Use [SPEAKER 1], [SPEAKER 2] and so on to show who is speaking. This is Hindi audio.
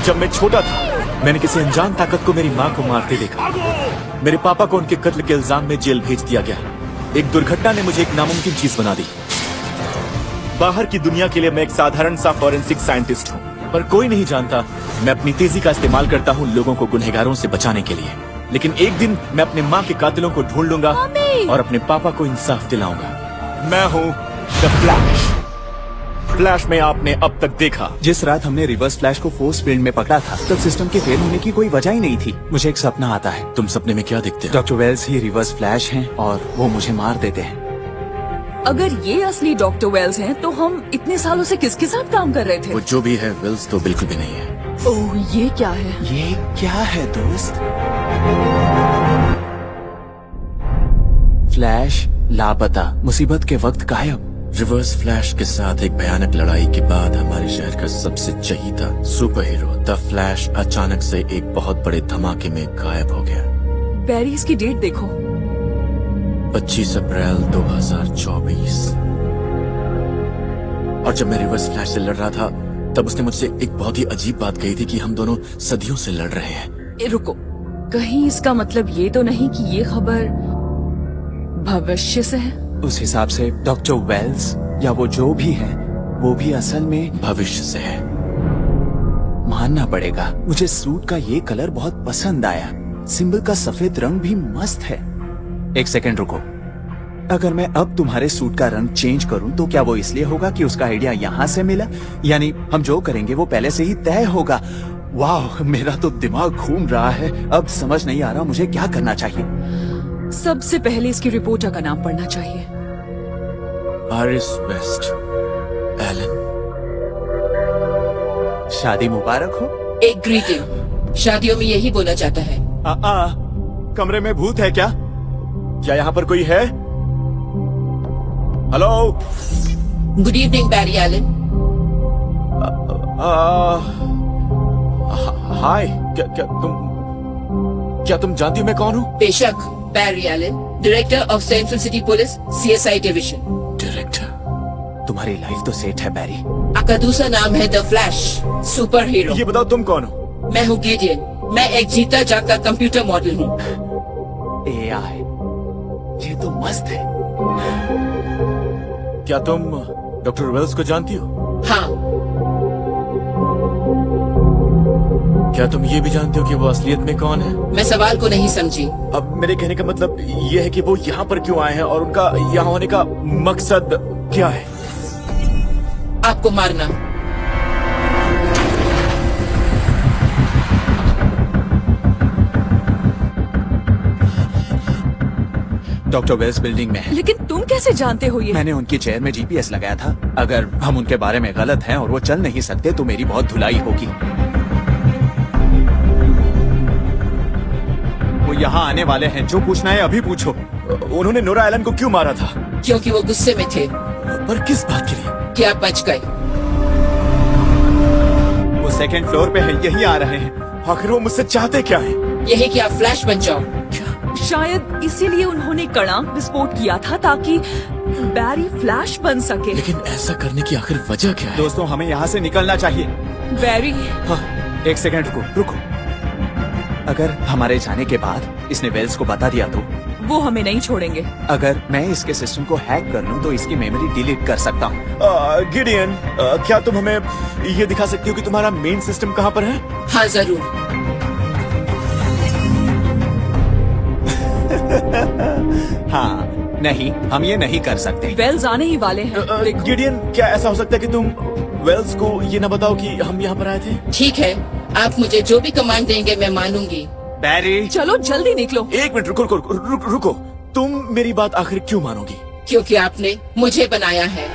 [SPEAKER 1] जब मैं छोटा था मैंने किसी अनजान ताकत को मेरी माँ को मारते देखा। मेरे पापा को उनके कत्ल के इल्जाम में जेल भेज दिया गया। एक दुर्घटना ने मुझे एक नामुमकिन चीज बना दी। बाहर की दुनिया के लिए मैं एक साधारण सा फॉरेंसिक साइंटिस्ट हूँ, पर कोई नहीं जानता मैं अपनी तेजी का इस्तेमाल करता हूँ लोगों को गुनहगारों से बचाने के लिए। लेकिन एक दिन मैं अपने माँ के कातिलों को ढूंढ लूंगा और अपने पापा को इंसाफ दिलाऊंगा। मैं हूँ द फ्लैश। फ्लैश में आपने अब तक देखा।
[SPEAKER 2] जिस रात हमने रिवर्स फ्लैश को फोर्स फील्ड में पकड़ा था तब सिस्टम के फेल होने की कोई वजह ही नहीं थी। मुझे एक सपना आता है।
[SPEAKER 1] तुम सपने में क्या देखते हो?
[SPEAKER 2] डॉक्टर वेल्स ही रिवर्स फ्लैश हैं और वो मुझे मार देते हैं।
[SPEAKER 3] अगर ये असली डॉक्टर वेल्स हैं तो हम इतने सालों से किसके साथ काम कर रहे थे?
[SPEAKER 1] वो जो भी है वेल्स तो बिल्कुल भी नहीं है।
[SPEAKER 3] ओह, ये क्या है?
[SPEAKER 2] ये क्या है दोस्त? फ्लैश लापता, मुसीबत के वक्त गायब।
[SPEAKER 1] रिवर्स फ्लैश के साथ एक भयानक लड़ाई के बाद हमारे शहर का सबसे चहीता सुपर हीरो द फ्लैश अचानक से एक बहुत बड़े धमाके में गायब हो गया।
[SPEAKER 3] बैरी, इसकी डेट देखो।
[SPEAKER 1] 25 अप्रैल 2024। और जब मैं रिवर्स फ्लैश से लड़ रहा था तब उसने मुझसे एक बहुत ही अजीब बात कही थी कि हम दोनों सदियों से लड़ रहे हैं।
[SPEAKER 3] रुको, कहीं इसका मतलब ये तो नहीं कि ये खबर भविष्य से है?
[SPEAKER 2] उस हिसाब से डॉक्टर वेल्स या वो जो भी है वो भी असल में
[SPEAKER 1] भविष्य से है।
[SPEAKER 2] मानना पड़ेगा, मुझे सूट का ये कलर बहुत पसंद आया। सिंबल का सफेद रंग भी मस्त है। एक सेकंड रुको, अगर मैं अब तुम्हारे सूट का रंग चेंज करूं तो क्या वो इसलिए होगा कि उसका आइडिया यहाँ से मिला? यानी हम जो करेंगे वो पहले से ही तय होगा। वाह, मेरा तो दिमाग घूम रहा है। अब समझ नहीं आ रहा मुझे क्या करना चाहिए।
[SPEAKER 3] सबसे पहले इसकी रिपोर्टर का नाम पढ़ना चाहिए।
[SPEAKER 1] Aaris waste, Elon.
[SPEAKER 2] शादी मुबारक हो।
[SPEAKER 4] एक ग्रीटिंग शादियों में यही बोला जाता है।
[SPEAKER 2] कमरे में भूत है क्या?
[SPEAKER 1] क्या यहाँ पर कोई है? Hello.
[SPEAKER 4] Good evening Barry Allen.
[SPEAKER 1] Hi. क्या तुम जानती हो मैं कौन हूँ?
[SPEAKER 4] बेशक, Barry Allen, director of central city police CSI division.
[SPEAKER 1] Director?
[SPEAKER 2] तुम्हारी लाइफ तो सेट है बैरी।
[SPEAKER 4] आपका दूसरा नाम है द फ्लैश, सुपर हीरो।
[SPEAKER 1] ये बताओ तुम कौन हो?
[SPEAKER 4] मैं हूँ गिडियन। मैं एक जीता जागता कंप्यूटर मॉडल हूँ।
[SPEAKER 2] AI, ये तो मस्त है।
[SPEAKER 1] क्या तुम डॉक्टर वेल्स को जानती हो?
[SPEAKER 4] हाँ।
[SPEAKER 1] क्या तुम ये भी जानते हो कि वो असलियत में कौन है?
[SPEAKER 4] मैं सवाल को नहीं समझी।
[SPEAKER 1] अब मेरे कहने का मतलब ये है कि वो यहाँ पर क्यों आए हैं और उनका यहाँ होने का मकसद क्या है?
[SPEAKER 4] आपको मारना।
[SPEAKER 2] डॉक्टर वेल्स बिल्डिंग में है।
[SPEAKER 3] लेकिन तुम कैसे जानते हो ये?
[SPEAKER 2] मैंने उनकी चेयर में GPS लगाया था। अगर हम उनके बारे में गलत हैं और वो चल नहीं सकते तो मेरी बहुत धुलाई होगी। वो यहाँ आने वाले हैं, जो पूछना है अभी पूछो।
[SPEAKER 1] उन्होंने नोरा एलन को क्यों मारा था?
[SPEAKER 4] क्योंकि वो गुस्से में थे।
[SPEAKER 1] पर किस बात के लिए?
[SPEAKER 4] कि आप बच गए।
[SPEAKER 2] वो सेकंड फ्लोर पे है, यही आ रहे हैं।
[SPEAKER 1] आखिर वो मुझसे चाहते क्या है?
[SPEAKER 4] यही कि आप फ्लैश बन जाओ।
[SPEAKER 3] शायद इसीलिए उन्होंने कड़ाक विस्फोट किया था ताकि बैरी फ्लैश बन सके।
[SPEAKER 1] लेकिन ऐसा करने की आखिर वजह क्या है?
[SPEAKER 2] दोस्तों, हमें यहाँ से निकलना चाहिए।
[SPEAKER 3] बैरी,
[SPEAKER 2] हाँ, एक सेकंड रुको। अगर हमारे जाने के बाद इसने वेल्स को बता दिया तो?
[SPEAKER 3] वो हमें नहीं छोड़ेंगे।
[SPEAKER 2] अगर मैं इसके सिस्टम को हैक कर लूं तो इसकी मेमोरी डिलीट कर सकता हूँ।
[SPEAKER 1] गिडियन, क्या तुम हमें ये दिखा सकती हो कि तुम्हारा मेन सिस्टम कहाँ पर है?
[SPEAKER 4] हाँ जरूर।
[SPEAKER 2] हाँ, नहीं, हम ये नहीं कर सकते।
[SPEAKER 3] वेल्स आने ही वाले हैं। देखो।
[SPEAKER 1] गिडियन, क्या ऐसा हो सकता है कि तुम वेल्स को ये ना बताओ कि हम यहाँ पर आए थे?
[SPEAKER 4] ठीक है, आप मुझे जो भी कमांड देंगे मैं मानूंगी।
[SPEAKER 2] बैरी,
[SPEAKER 3] चलो जल्दी निकलो।
[SPEAKER 1] एक मिनट रुको। तुम मेरी बात आखिर क्यों मानोगी?
[SPEAKER 4] क्योंकि आपने मुझे बनाया है।